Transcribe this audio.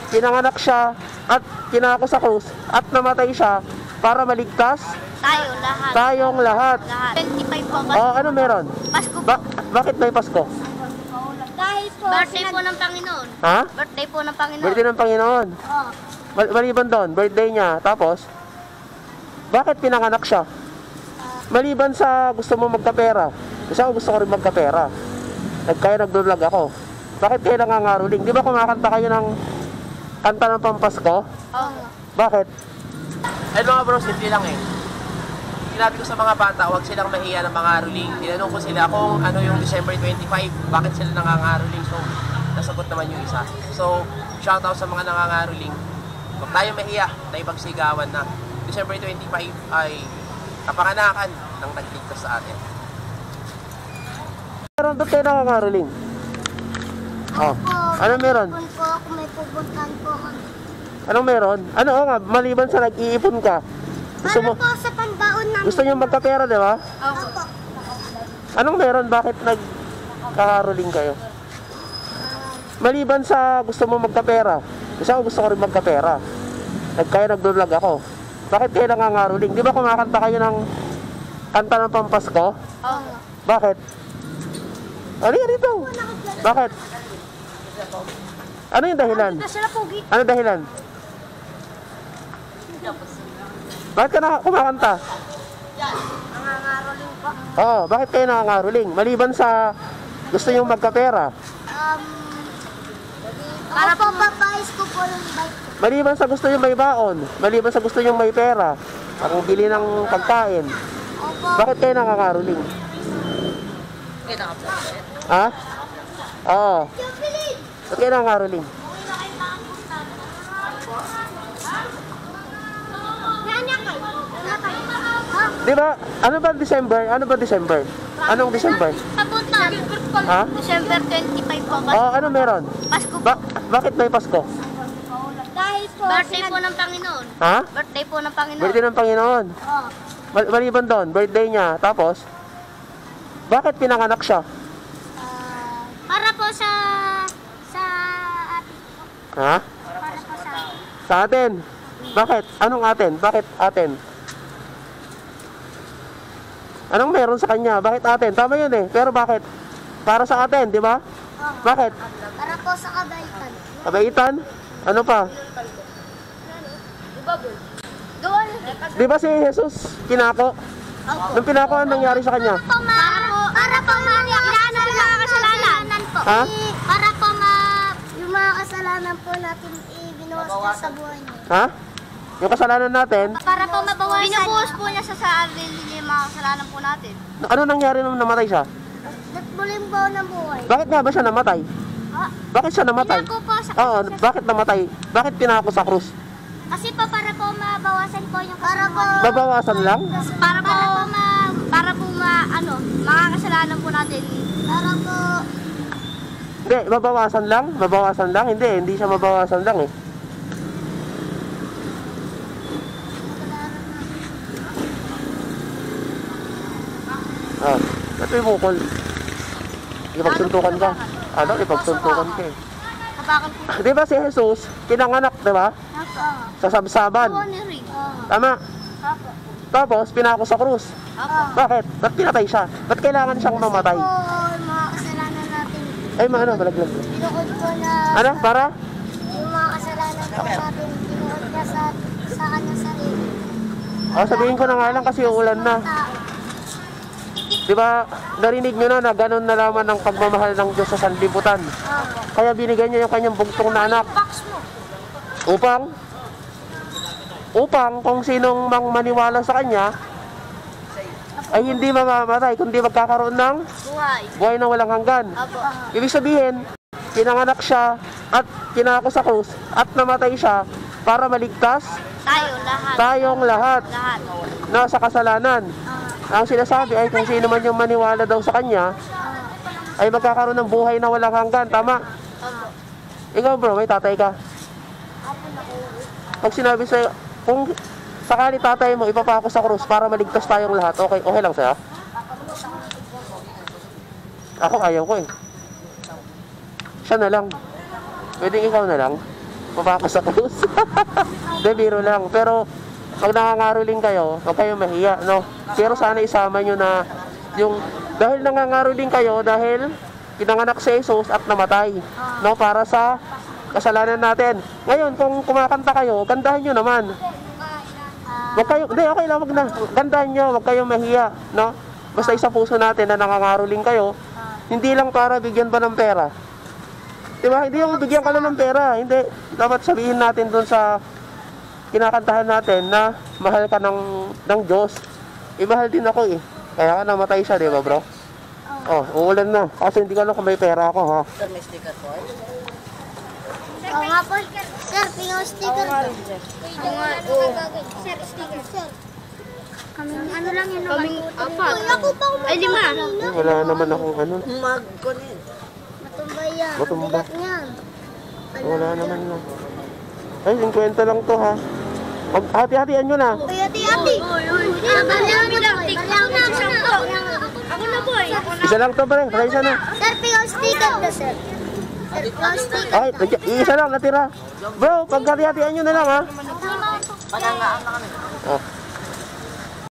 pinanganak siya at kinako sa krus at namatay siya para maligtas Tayo lahat. tayong lahat. Lahat. 25 po. Oh, ano meron? Pasko po. Bakit may Pasko? Dahil po. Birthday po ng Panginoon. Ha? Birthday po ng Panginoon. Birthday ng Panginoon. Oh. Maliban doon, birthday niya. Tapos, bakit pinanganak siya? Maliban sa gusto mo magkapera. Kasi ako gusto ko rin magkapera. Kaya nagdulag ako. Bakit kayo nangangaroling? Di ba kumakanta kayo ng kanta ng Pampasko? Oo. Bakit? Ay mga bro, simple lang eh. Sinabi ko sa mga bata, huwag silang mahiya ng mga aruling. Tinanong ko sila kung ano yung December 25, bakit sila nangangaruling. So, nasagot naman yung isa. So, shoutout sa mga nangangaruling. Huwag tayo mahiya, tayo pagsigawan na December 25 ay kapanganakan ng nagligtas sa atin. Meron doon kayo nangangaroling? Oh. Ano meron? Po ako may pupuntahan po kami. Anong meron? Ano nga, maliban sa nag-iipon ka. Gusto mo, po sa panbaon namin. gusto niyo magkapera, di ba? Opo. Anong meron? Bakit nagkakaroling kayo? Maliban sa gusto mo magkapera. Kasi ako gusto ko rin magkapera. Kaya nagdulag ako. Bakit kayo nangangaroling? Di ba kumakanta kayo ng kanta ng Pampasko? Oo. Bakit? Ano yan dito? Bakit? Ano yung dahilan? Sila pogi. Ano dahilan? Bakit ka kumakanta? Nangangaroling po. Oo, bakit kayo nangangaroling? Maliban sa gusto nyo magkapera. Para po papayos ko po yung bike. Maliban sa gusto nyo may baon. Maliban sa gusto nyo may pera. Ang bili ng pagkain. Opo. Bakit kayo nangangaroling? Ha? Oo. Bakit kayo nangangaroling? Di ba? Ano ba December? Ano ba December? Anong December? Papunta. Ha? December 25 po. Oh, ano meron? Pasko po. Bakit may Pasko? Dahil po. Birthday po ng Panginoon. Ha? Birthday po ng Panginoon. Birthday ng Panginoon. Oo. Maliban doon, birthday niya. Tapos, bakit pinanganak siya? Para po sa atin po. Ha? Para po sa atin. Sa atin. Bakit? Anong atin? Bakit atin? Anong meron sa kanya? Bakit atin? Tama yun eh. Pero bakit? Para sa atin, di ba? Bakit? Para po sa kabaitan. Kabaitan? Ano pa? Gawan. Di ba si Jesus kinako? Nung pinako, anong nangyari sa kanya? Para po inaano po mga kasalanan po. Ha? Para po yung mga kasalanan po natin ibinuwas niya sa buhay niya. Ha? Yung kasalanan natin, Para po mabawasan. Binubuhos po niya sa sarili niya yung mga kasalanan po natin. ano nangyari nung namatay siya? Nagmuling po ng buhay. Bakit nga ba siya namatay? Ha? Bakit siya namatay? Pinako po sa Oo, bakit namatay? Bakit pinako sa krus? Kasi po para po mabawasan po yung kasalanan. Babawasan lang? Para po mga kasalanan po natin. Para po Hindi, mabawasan lang? Mabawasan lang? Hindi siya mabawasan lang eh. Ah, ito yung bukol. Ipagsuntukan ka. Ano? Ipagsuntukan ka eh. kabakan po. Di ba si Jesus, pinanganak, di ba? Opo. Sa sabsaban. Oo, ni Ring. Tama. Opo. Tapos, pinako sa krus. Opo. Bakit? Ba't pinatay siya? Ba't kailangan siyang mamatay? Kasi po, yung mga kasalanan natin. Ay, ano, malaglag. Pinuod ko na Ano? Para? yung mga kasalanan po natin. Pinuod niya sa kanyang sarili. O, sabihin ko na nga lang kasi uulan na. Di ba, narinig nyo na ganun na laman ng pagmamahal ng Diyos sa sanlibutan. Opo. Kaya binigyan niya yung kanyang bugtong na anak. Box mo. Upang kung sinong mang maniwala sa kanya, ay hindi mamamatay, kundi magkakaroon ng Buhay. buhay na walang hanggan. Opo. Ibig sabihin, pinanganak siya at kinako sa krus at namatay siya para maligtas Tayo lahat. tayong lahat Lahat. na sa kasalanan. Ang sinasabi ay kung sino man yung maniwala daw sa kanya, ay magkakaroon ng buhay na walang hanggan. Tama? Opo. Ikaw bro, may tatay ka. Pag sinabi sa'yo, kung sakali tatay mo, ipapako sa krus para maligtas tayong lahat, okay lang sa'yo? Ako ayaw ko eh. Siya na lang. Pwedeng ikaw na lang. Mapaka sa krus. De, biro lang. Pero, pag nangangaroling kayo, huwag kayong mahiya, no? Pero sana isama nyo na yung, dahil nangangaroling kayo, dahil pinanganak si Jesus at namatay, no? Para sa kasalanan natin. Ngayon, kung kumakanta kayo, kantahin nyo naman. Wag kayo, hindi, okay lang, wag na. Kantahin nyo, wag kayong mahiya, no? Basta isa puso natin na nangangaroling kayo, hindi lang para bigyan pa ng pera. Diba? Hindi yung bigyan ka lang ng pera. Hindi. Dapat sabihin natin dun sa kinakantahan natin na mahal ka ng Diyos. Mahal din ako eh. Kaya namatay siya, di ba bro? Oh, uulan na. Kasi hindi ko alam kung may pera ako, ha? Oo nga po. Sir, pinong sticker. Sir, sticker. Sir. Kaming ano lang yun. Kaming apat. Ay, 5. Wala naman akong ano. Matumbay yan. Matumba. Bigat niyan. Wala naman na. Ay, 50 lang to, ha? Hati-hatian nyo na. Uy, ati-ati. Ako na, boy. Isa lang to, pre. Saka isa na. Sir, pinong sticker to, sir. Sir, pinong sticker. Ay, isa lang natira. Bro, pag hati-hatian nyo na lang, ha? Panangaan na kami. Oh.